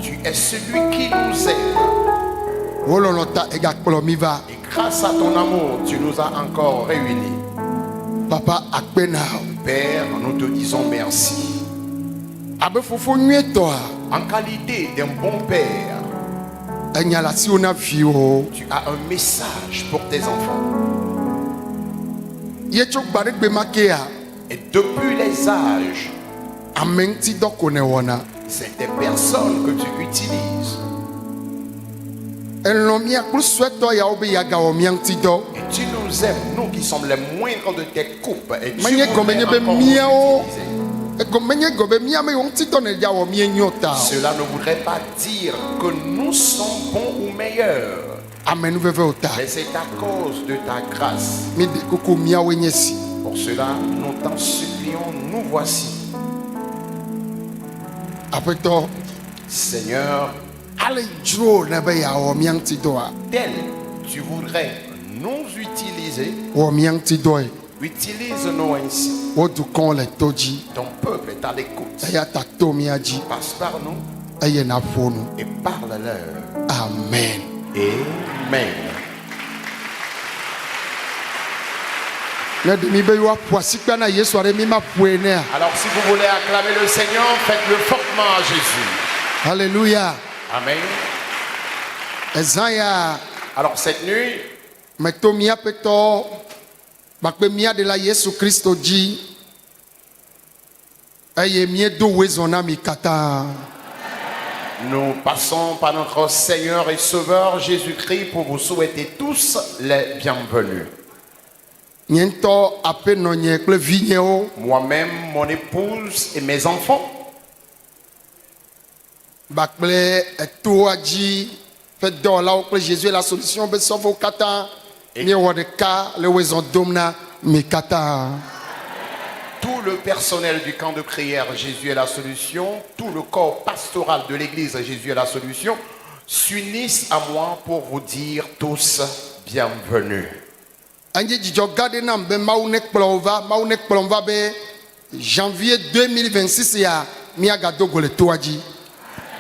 Tu es celui qui nous aime. Et grâce à ton amour, tu nous as encore réunis. Papa, Père, nous te disons merci. En qualité d'un bon père, tu as un message pour tes enfants. Et depuis les âges, c'est des personnes que tu utilises. Et tu nous aimes, nous qui sommes les moindres de tes coupes. Et tu nous aimes Cela ne voudrait pas dire que nous sommes bons ou meilleurs. Mais c'est à cause de ta grâce. Pour cela, nous t'en supplions, nous voici. Seigneur, tel tu voudrais nous utiliser, utilise-nous ainsi. Ton peuple est à l'écoute. Passe par nous et parle-leur. Amen. Amen. Alors si vous voulez acclamer le Seigneur, faites-le fortement à Jésus. Alléluia. Amen. Alors cette nuit, nous passons par notre Seigneur et Sauveur Jésus-Christ pour vous souhaiter tous les bienvenus. Moi-même, mon épouse et mes enfants. Jésus est la solution. Tout le personnel du camp de prière Jésus est la solution, tout le corps pastoral de l'église Jésus est la solution, s'unissent à moi pour vous dire tous bienvenue. Janvier 2026,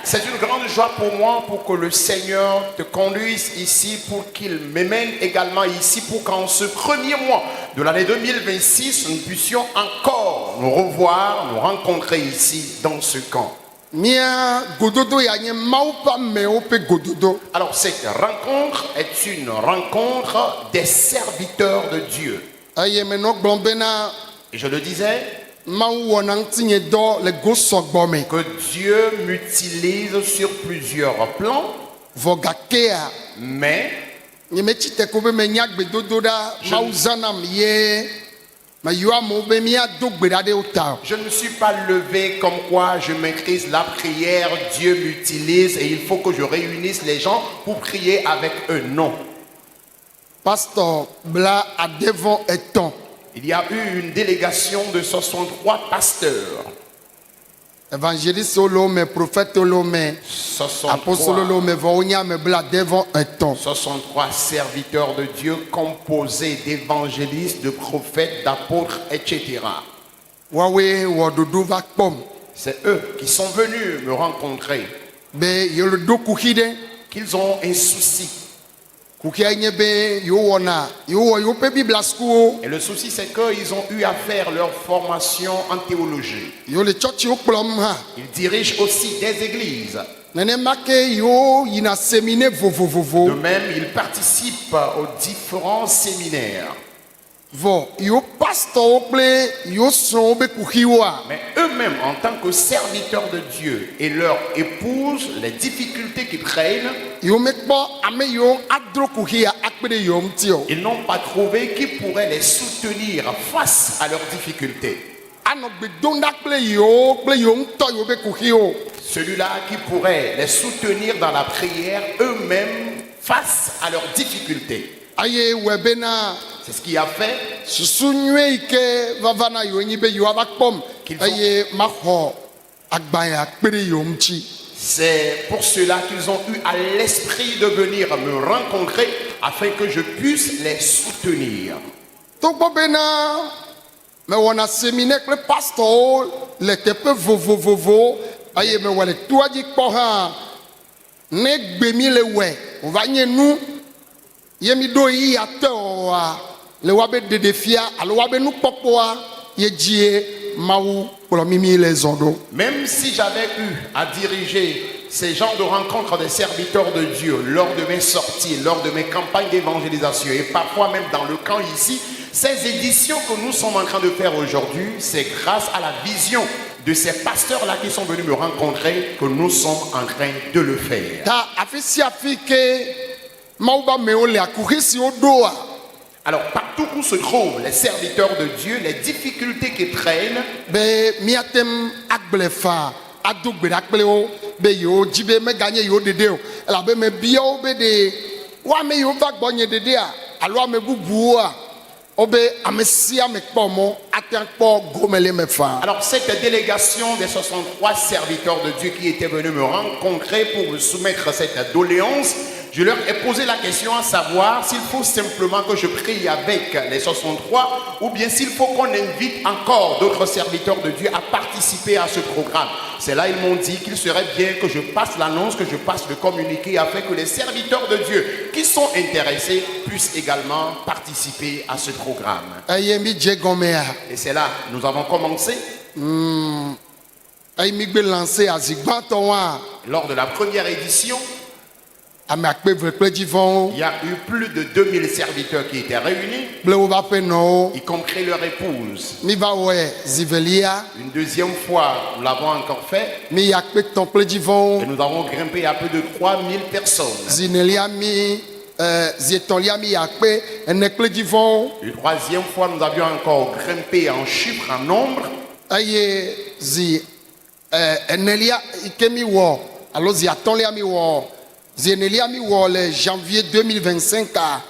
c'est une grande joie pour moi pour que le Seigneur te conduise ici, pour qu'il m'emmène également ici, pour qu'en ce premier mois de l'année 2026, nous puissions encore nous revoir, nous rencontrer ici dans ce camp. Alors cette rencontre est une rencontre des serviteurs de Dieu. Et je le disais, que Dieu m'utilise sur plusieurs plans, mais je ne me suis pas levé comme quoi je maîtrise la prière, Dieu m'utilise et il faut que je réunisse les gens pour prier avec eux. Non. Pasteur Bla a devant un temps. Il y a eu une délégation de 63 pasteurs. Évangéliste Olome, prophète Olome, apôtre Olome, Bla devant un temps. 63 serviteurs de Dieu composés d'évangélistes, de prophètes, d'apôtres, etc. C'est eux qui sont venus me rencontrer. Qu'ils ont un souci. Et le souci, c'est qu'ils ont eu à faire leur formation en théologie. Ils dirigent aussi des églises. De même, ils participent aux différents séminaires. Mais eux-mêmes, en tant que serviteurs de Dieu et leur épouse, les difficultés qu'ils craignent, ils n'ont pas trouvé qui pourrait les soutenir face à leurs difficultés. Celui-là qui pourrait les soutenir dans la prière eux-mêmes face à leurs difficultés. C'est ce qui a fait c'est pour cela qu'ils ont eu à l'esprit de venir me rencontrer afin que je puisse les soutenir. aye me wale toa di kpo ha ne gbe mi le we on va nye nu ye mi do yi ate o a le wa be dedefia alo wa be nu popoa ye jie mawu pour mimi les ondo. Même si j'avais eu à diriger ces genres de rencontres des serviteurs de Dieu lors de mes sorties, lors de mes campagnes d'évangélisation et parfois même dans le camp ici, ces éditions que nous sommes en train de faire aujourd'hui, c'est grâce à la vision de ces pasteurs-là qui sont venus me rencontrer que nous sommes en train de le faire. Ta afisi afike mauba meole akurisi odoa. Alors, partout où se trouvent les serviteurs de Dieu, les difficultés qui traînent, Be miatem agblefa adugbe akpleo be yo jibe me gagner yo dede o. La be me bio be de wa me yo va gbonye dede a alo me bubu a obe amesia me kpomo aten kpo gomele me fa. alors cette délégation des 63 serviteurs de Dieu qui étaient venus me rencontrer pour me soumettre cette doléance, je leur ai posé la question à savoir s'il faut simplement que je prie avec les 63 ou bien s'il faut qu'on invite encore d'autres serviteurs de Dieu à participer à ce programme. C'est là ils m'ont dit qu'il serait bien que je passe l'annonce, que je passe le communiqué afin que les serviteurs de Dieu qui sont intéressés puissent également participer à ce programme. Aye mi je gomea. Et c'est là nous avons commencé. Aye mi gbe lancer azigbanto wa Lors de la première édition, ame akpe vekple divon il y a eu plus de 2000 serviteurs qui étaient réunis, ble wo va pe no y compris leur épouse. mi va we zivelia Une deuxième fois, nous l'avons encore fait mi yakpe temple et divon nous avons grimpé à plus de 3000 personnes. zinelia mi zietolia mi yakpe enekple divon Une troisième fois, nous avions encore grimpé en chiffres, en nombre. aye zi enelia ike mi wo alo zi atolia mi wo zi enelia mi wo le janvier 2025 a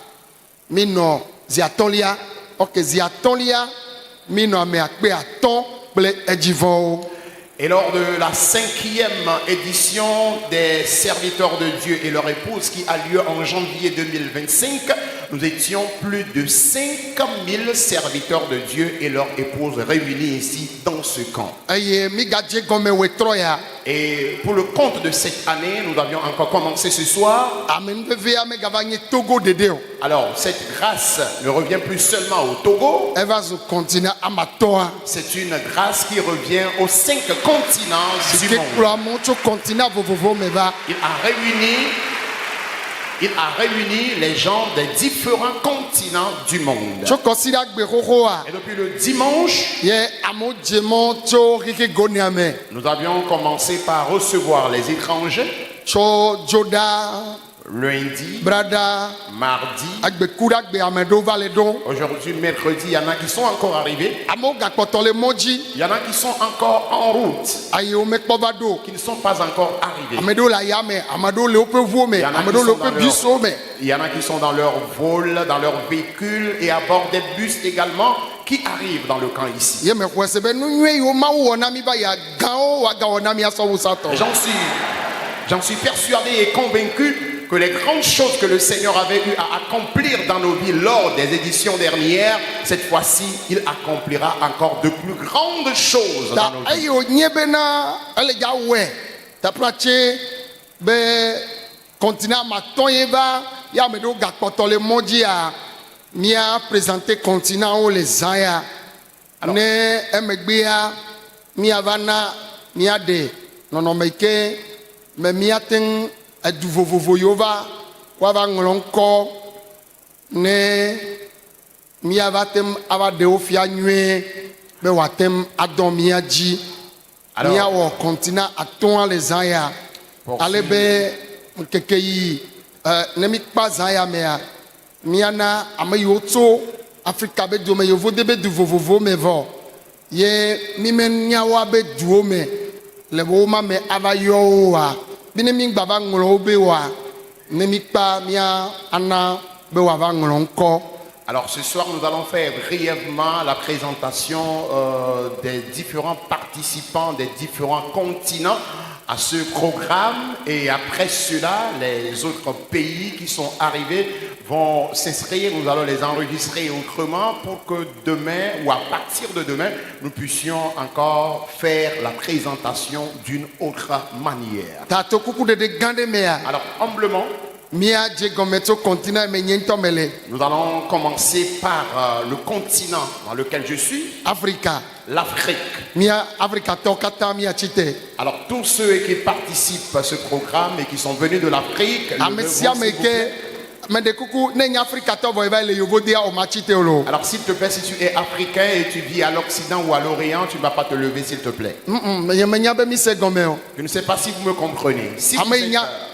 mi no zi atolia ok zi atolia mi no ame akpe aton kple edivon. Et lors de la 5e édition des serviteurs de Dieu et leur épouse qui a lieu en janvier 2025, nous étions plus de 5000 serviteurs de Dieu et leurs épouses réunis ici dans ce camp. Aye mi gadje gome wetroya Et pour le compte de cette année, nous avions encore commencé ce soir. amen veve ame gavanye Togo dedeo Alors, cette grâce ne revient plus seulement au Togo, eva zo continent amatoa c'est une grâce qui revient aux 5 continents du ke monde. kula moncho continent vovovo meva Il a réuni les gens des différents continents du monde. cho kosira gbe xoxoa Et depuis le dimanche, ye amo djemo cho rike goniame nous avions commencé par recevoir les étrangers. cho joda Lundi, brada mardi, agbe kura gbe amedo vale don aujourd'hui, mercredi, il y en a qui sont encore arrivés. amo gakpoto le moji Il y en a qui sont encore en route, aye o mekpo va do qui ne sont pas encore arrivés. amedo la yame amado le ope vuo me Il y en a qui amedo le sont ope dans leur- biso me Il y en a qui sont dans leur vol, dans leur véhicule et à bord des bus également qui arrivent dans le camp ici. ye me kwese be nu nyue yo ma wo na mi ba ya gao wa gao na mi aso wusato Et j'en suis persuadé et convaincu que les grandes choses que le Seigneur avait eu à accomplir dans nos vies lors des éditions dernières, cette fois-ci, il accomplira encore de plus grandes choses dans ta nos vies. ayo nyebe na ele ja we ta prache be continent maton ye ba ya me do gakpoto le moji a mia présenter continent o les zaya ne emegbe a mia vana mia de nono meke me mia ten edu vovovo yo va wa va nglonko ne mia va tem ava de ofia nyue be wa tem adon mia dji Alors- mia wo continent aton les zaya ale be keke yi ne mi kpa zaya mea mia na ame yo tso Afrika be do me yo vode be du vovovo me vo ye mi men nyawa be duo me le wo ma me ava yo wa bi ne mi gba va nglo be wa ne mi kpa mia ana be wa va nglo nko. Alors ce soir, nous allons faire brièvement la présentation des différents participants des différents continents à ce programme et après cela, les autres pays qui sont arrivés vont s'inscrire. Nous allons les enregistrer autrement pour que demain ou à partir de demain, nous puissions encore faire la présentation d'une autre manière. Tato kuku de gande mea. Alors, humblement, Mia djegometo continent me nyento mele. nous allons commencer par le continent dans lequel je suis, Africa. l'Afrique. Mia Africa to kata mia chite. Alors, tous ceux qui participent à ce programme et qui sont venus de l'Afrique, Amesia meke. Mais de kuku ne Africa to voiva le yovo dia o machite olo. alors, s'il te plaît, si tu es africain et tu vis à l'Occident ou à l'Orient, tu ne vas pas te lever, s'il te plaît. Mais menya be mi se gomeo. Je ne sais pas si vous me comprenez. Si vous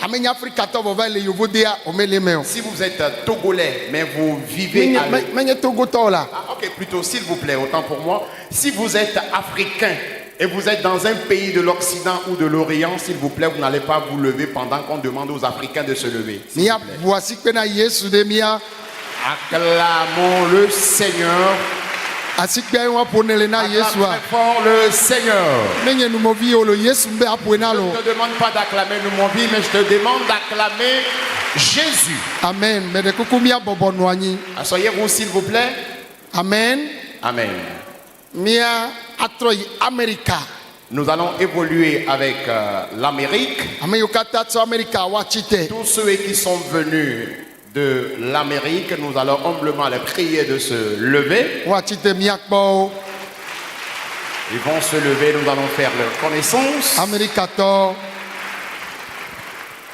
Amenya Africa to voiva le yovo dia o mele meo. si vous êtes togolais, mais vous vivez à Menya Togo to la. Ah, ok, plutôt, s'il vous plaît, autant pour moi. Si vous êtes africain et vous êtes dans un pays de l'Occident ou de l'Orient, s'il vous plaît, vous n'allez pas vous lever pendant qu'on demande aux Africains de se lever. s'il Mia vous plaît. boisi pena Yesu de mia. Acclamons le Seigneur. Asikpe wa ponele na Acclame Yesu a. très fort le Seigneur. Nenye numovi olo Yesu mbe apuena Je lo. ne te demande pas d'acclamer mon vie, mais je te demande d'acclamer Jésus. Amen. Mais de kuku mia bobo noani. Asseyez-vous, s'il vous plaît. Amen. Amen. Mia atroyi America. Nous allons évoluer avec l'Amérique. Ame yokata to America wa chite. Tous ceux qui sont venus de l'Amérique, nous allons humblement les prier de se lever. Wa chite mia kpo. Ils vont se lever, nous allons faire leur connaissance. America to.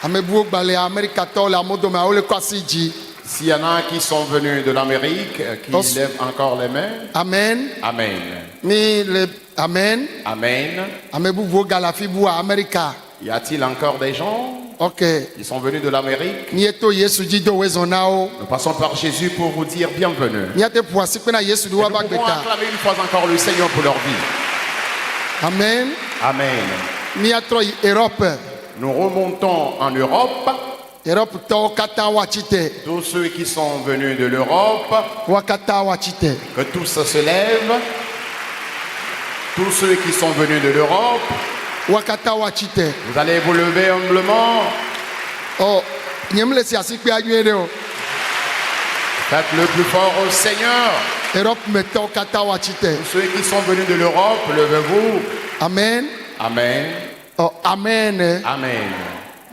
Ame buo gbale America to la modo ma ole kwasiji. S'il y en a qui sont venus de l'Amérique, qui Os- lèvent encore les mains. Amen. Amen. Mi le Amen. Amen. Ame buo galafi bua America. Y a-t-il encore des gens OK. qui sont venus de l'Amérique? Nieto Yesu jido wezonao. Nous passons par Jésus pour vous dire bienvenue. Niate puasi pena Yesu Et duwa nous pouvons bagbeta. acclamer une fois encore le Seigneur pour leur vie. Amen. Amen. Miatroyi Europe. Nous remontons en Europe. Europe to kata wa chite. Tous ceux qui sont venus de l'Europe, Wa kata wa chite. que tous se lèvent. Tous ceux qui sont venus de l'Europe, Wa kata wa chite. vous allez vous lever humblement. Oh, nyemle si asikpe ayuere o. Faites le plus fort au Seigneur. Europe me to kata wa chite. Tous ceux qui sont venus de l'Europe, levez-vous. Amen. Amen. Oh, amen. Amen.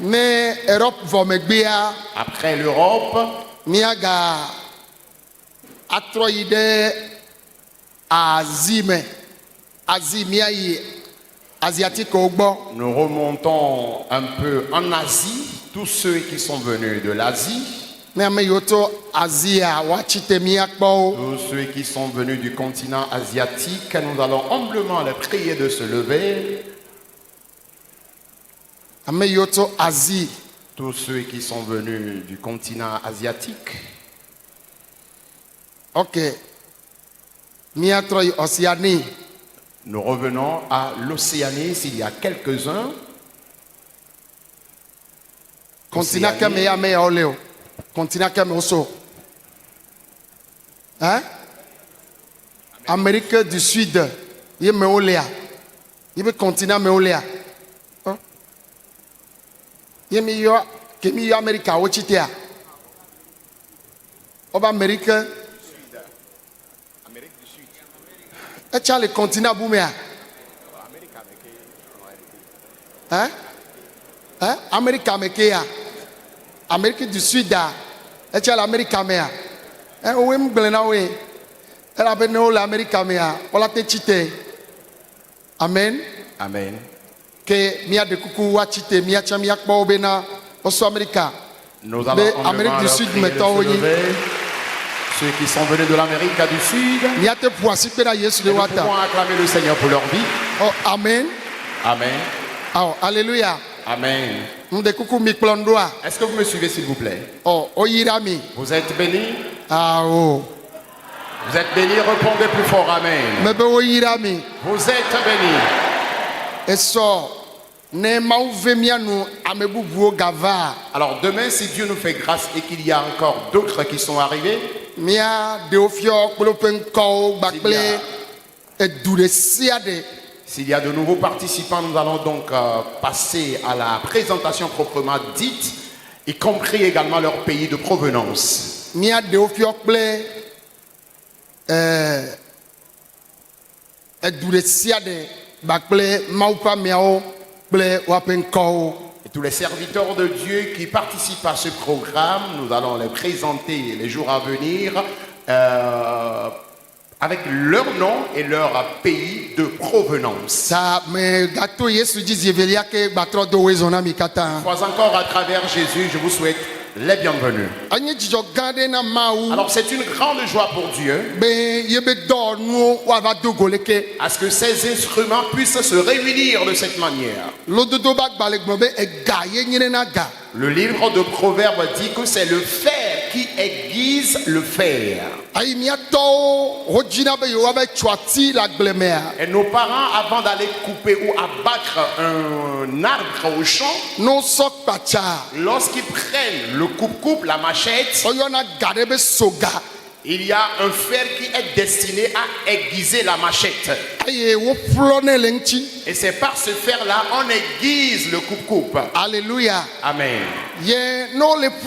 Ne Europe vo megbea Après l'Europe, miaga atroyi de Asie me. Asie miayi asiatique ogbo. nous remontons un peu en Asie. Tous ceux qui sont venus de l'Asie, Ne ame yoto Asie a wa chite miakpo. tous ceux qui sont venus du continent asiatique, nous allons humblement les prier de se lever. Ame yoto Asie. Tous ceux qui sont venus du continent asiatique, OK. Miatroyi Océanie. nous revenons à l'Océanie s'il y a quelques-uns. Continent Océanie. keme ya me ya oleo. Continent keme oso. Hein? Amérique du Sud. Ye me olea. Ye be continent me olea. Hein? Ye mi yo kemi yo America wo chitea. Oba Amérique. Et tu as le continent Boumea. Hein? Hein? Amérique amekea. Amérique du Sud. Et tu as l'Amérique amea. Hein? Où est m'glena we? Elle a besoin de l'Amérique amea. On l'a chité. Amen. Amen. Que mia de coucou wa chité mia chamia kwa obena oso America. Nous allons Mais humblement Amérique du leur Sud, prier de mettons, se oui. lever. Ceux qui sont venus de l'Amérique du Sud, Mia te poisi pena Yesu de nous wata. pouvons acclamer le Seigneur pour leur vie. Oh amen. Amen. Oh alléluia. Amen. Mde coucou mi plondoa. Est-ce que vous me suivez, s'il vous plaît? Oh oyirami. Vous êtes bénis? Ah oh. Vous êtes bénis, répondez plus fort. Amen. Mebe oyirami. Vous êtes bénis. Eso ne mauve mianu amebubuo gava. Alors demain, si Dieu nous fait grâce et qu'il y a encore d'autres qui sont arrivés, Mia deofio kolopen ko bakle e dure siade. S'il y a de nouveaux participants, nous allons donc passer à la présentation proprement dite, y compris également leur pays de provenance. Mia deofio kple eduresia de bakple maupa miao kple wapenko. Et tous les serviteurs de Dieu qui participent à ce programme, nous allons les présenter les jours à venir avec leur nom et leur pays de provenance. Sa me gato Yesu jizevelia ke batro do wezona mikata. Une fois encore, à travers Jésus, je vous souhaite les bienvenus. Anyi jijo gade na mau. Alors c'est une grande joie pour Dieu Be yebe do nu wa va dogoleke. à ce que ces instruments puissent se réunir de cette manière. Lododo bak balekmo be e ga ye nyine na ga. Le livre de Proverbes dit que c'est le fer qui aiguise le fer. Ayi mia to hojina be yo be chwati la glemea. Et nos parents, avant d'aller couper ou abattre un arbre au champ, No sok pacha. lorsqu'ils prennent le coupe-coupe, la machette, Oyona gade be soga. il y a un fer qui est destiné à aiguiser la machette. Aye wo flone lengchi. Et c'est par ce fer-là on aiguise le coupe-coupe. Alléluia. Amen. Ye no le